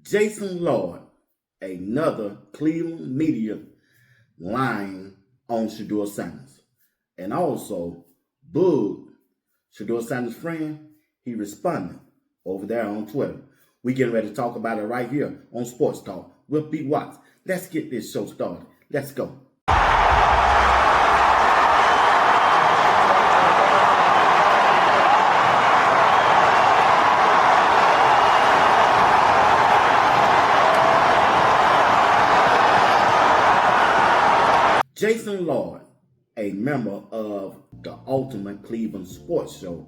Jason Lloyd, another Cleveland media lying on Shedeur Sanders. And also, Boog, Shedeur Sanders' friend, he responded over there on Twitter. We getting ready to talk about it right here on Sports Talk with B. Watts. Let's get this show started. Let's go. Jason Lloyd, a member of the Ultimate Cleveland Sports Show,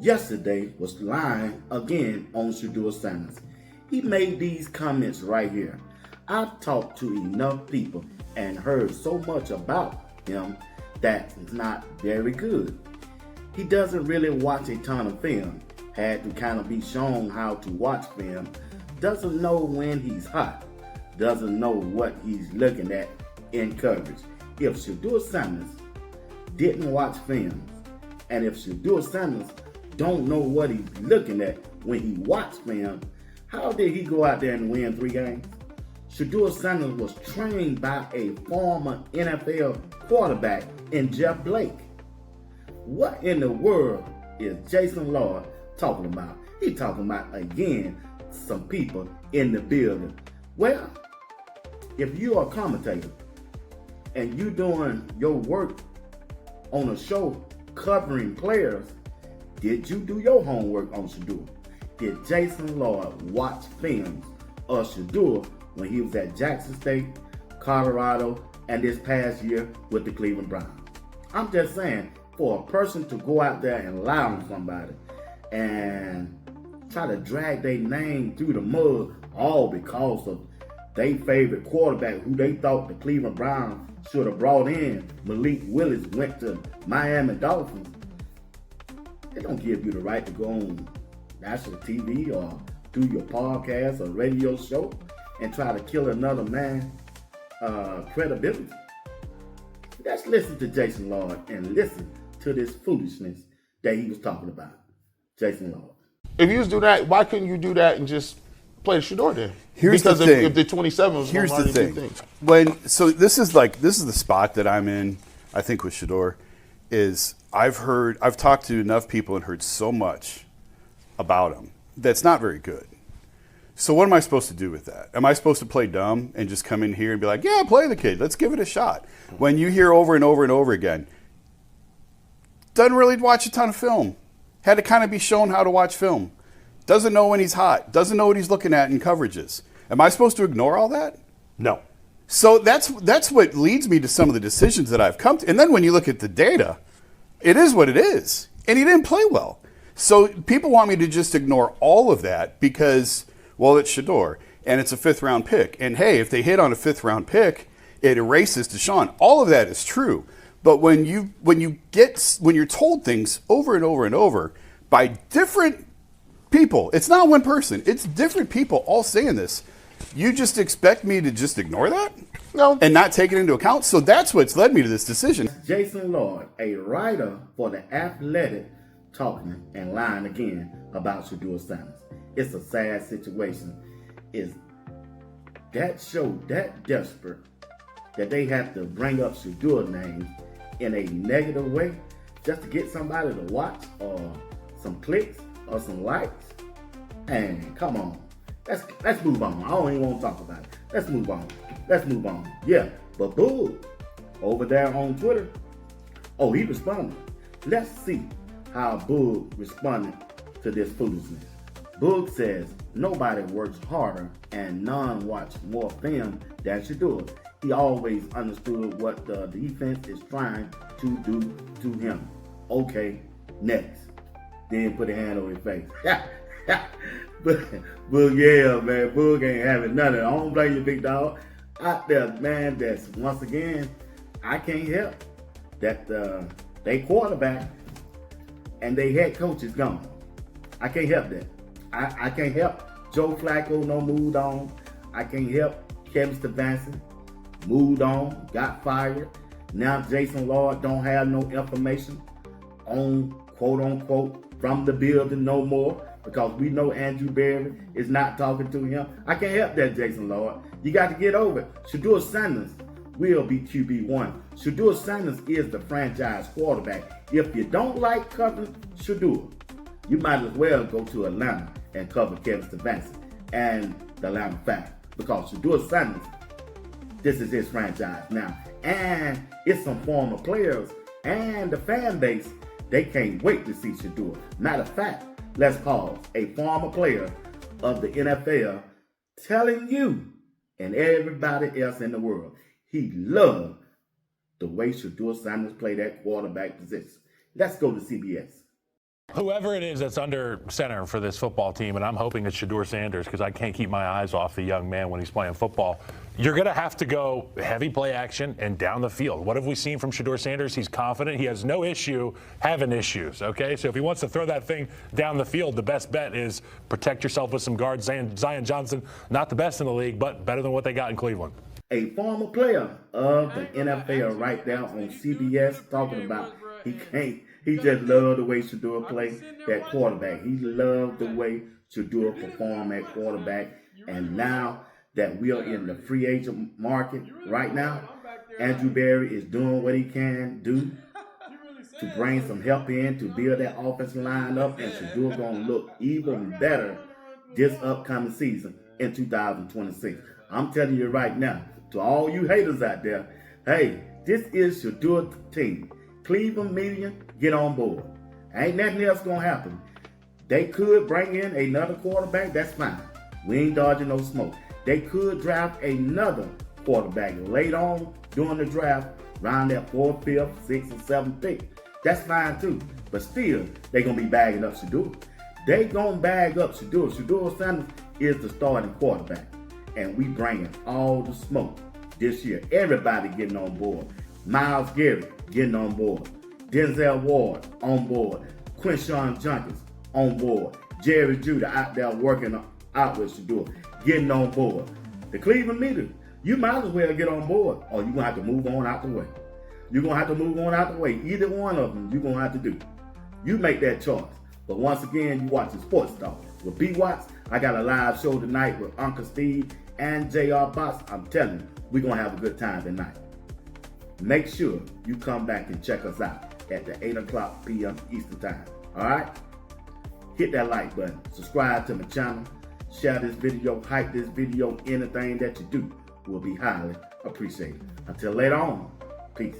yesterday was lying again on Shedeur Sanders. He made these comments right here. I've talked to enough people and heard so much about him that's not very good. He doesn't really watch a ton of film, had to kind of be shown how to watch film, doesn't know when he's hot, doesn't know what he's looking at in coverage. If Shedeur Sanders didn't watch films, and if Shedeur Sanders don't know what he's looking at when he watched film, how did he go out there and win 3 games? Shedeur Sanders was trained by a former NFL quarterback in Jeff Blake. What in the world is Jason Lloyd talking about? He's talking about, again, some people in the building. Well, if you're a commentator and you doing your work on a show covering players, did you do your homework on Shedeur? Did Jason Lloyd watch films of Shedeur when he was at Jackson State, Colorado, and this past year with the Cleveland Browns? I'm just saying, for a person to go out there and lie on somebody and try to drag their name through the mud all because of their favorite quarterback who they thought the Cleveland Browns should have brought in, Malik Willis, went to Miami Dolphins. They don't give you the right to go on national TV or do your podcast or radio show and try to kill another man's credibility. Let's listen to Jason Lloyd and listen to this foolishness that he was talking about. Jason Lloyd. If you do that, why couldn't you do that and just play Shedeur then? Here's because the thing. If the 27 was Here's the thing. This is the spot that I'm in, I think, with Shedeur, is I've talked to enough people and heard so much about him that's not very good. So what am I supposed to do with that? Am I supposed to play dumb and just come in here and be like, yeah, play the kid, let's give it a shot? When you hear over and over and over again, doesn't really watch a ton of film, had to kind of be shown how to watch film, doesn't know when he's hot, doesn't know what he's looking at in coverages. Am I supposed to ignore all that? No. So that's what leads me to some of the decisions that I've come to. And then when you look at the data, it is what it is. And he didn't play well. So people want me to just ignore all of that because, well, it's Shedeur and it's a 5th round pick. And hey, if they hit on a 5th round pick, it erases Deshaun. All of that is true. But when you're told things over and over and over by different people, it's not one person, it's different people all saying this. You just expect me to just ignore that? No. And not take it into account? So that's what's led me to this decision. Jason Lloyd, a writer for The Athletic, talking and lying again about Shedeur Sanders. It's a sad situation. Is that show that desperate that they have to bring up Shedeur names in a negative way just to get somebody to watch or some clicks or some likes? And come on. Let's move on. I don't even want to talk about it. Let's move on. Yeah, but Boog, over there on Twitter, he responded. Let's see how Boog responded to this foolishness. Boog says, nobody works harder and none watch more film than Shedeur. He always understood what the defense is trying to do to him. Okay, next. Then put a hand over his face. Boog, yeah, man. Boog ain't having none of it. I don't blame you, big dog. Out there, man, that's, once again, I can't help that they quarterback and they head coach is gone. I can't help that. I can't help Joe Flacco no moved on. I can't help Kevin Stefanski moved on, got fired. Now Jason Lloyd don't have no information on quote unquote from the building no more because we know Andrew Berry is not talking to him. I can't help that, Jason Lloyd. You got to get over it. Shedeur Sanders will be QB1. Shedeur Sanders is the franchise quarterback. If you don't like covering Shedeur, you might as well go to Atlanta and cover Kevin Stefanski and the Atlanta Falcons, because Shedeur Sanders, this is his franchise now. And it's some former players and the fan base, they can't wait to see Shedeur. Matter of fact, let's pause. A former player of the NFL telling you and everybody else in the world he loved the way Shedeur Sanders played that quarterback position. Let's go to CBS. Whoever it is that's under center for this football team, and I'm hoping it's Shedeur Sanders because I can't keep my eyes off the young man when he's playing football, you're going to have to go heavy play action and down the field. What have we seen from Shedeur Sanders? He's confident. He has no issue having issues, okay? So if he wants to throw that thing down the field, the best bet is protect yourself with some guards. Zion Johnson, not the best in the league, but better than what they got in Cleveland. A former player of the NFL right now on CBS talking about he just loved the way Shedeur played that quarterback. He loved the way Shedeur performed at quarterback. And now that we are in the free agent market right now, Andrew Berry is doing what he can do to bring some help in to build that offensive line up, and Shedeur going to look even better this upcoming season in 2026. I'm telling you right now, to all you haters out there, hey, this is Shedeur's team. Cleveland media, get on board. Ain't nothing else going to happen. They could bring in another quarterback, that's fine. We ain't dodging no smoke. They could draft another quarterback late on during the draft, around that 4th, 5th, 6th, and 7th pick. That's fine too. But still, they're going to be bagging up Shedeur. They going to bag up Shedeur. Shedeur Sanders is the starting quarterback. And we bringing all the smoke this year. Everybody getting on board. Myles Garrett getting on board. Denzel Ward on board. Quinshawn Junkins on board. Jerry Judy out there working out with Shedeur, getting on board. The Cleveland media, you might as well get on board, or you're going to have to move on out the way. You're going to have to move on out the way. Either one of them you're going to have to do. You make that choice. But once again, you watching Sports Talk with B. Watts. I got a live show tonight with Uncle Steve and JR Box. I'm telling you, we're going to have a good time tonight. Make sure you come back and check us out at the 8 o'clock p.m. Eastern Time. All right? Hit that like button. Subscribe to my channel. Share this video. Hype this video. Anything that you do will be highly appreciated. Until later on, peace.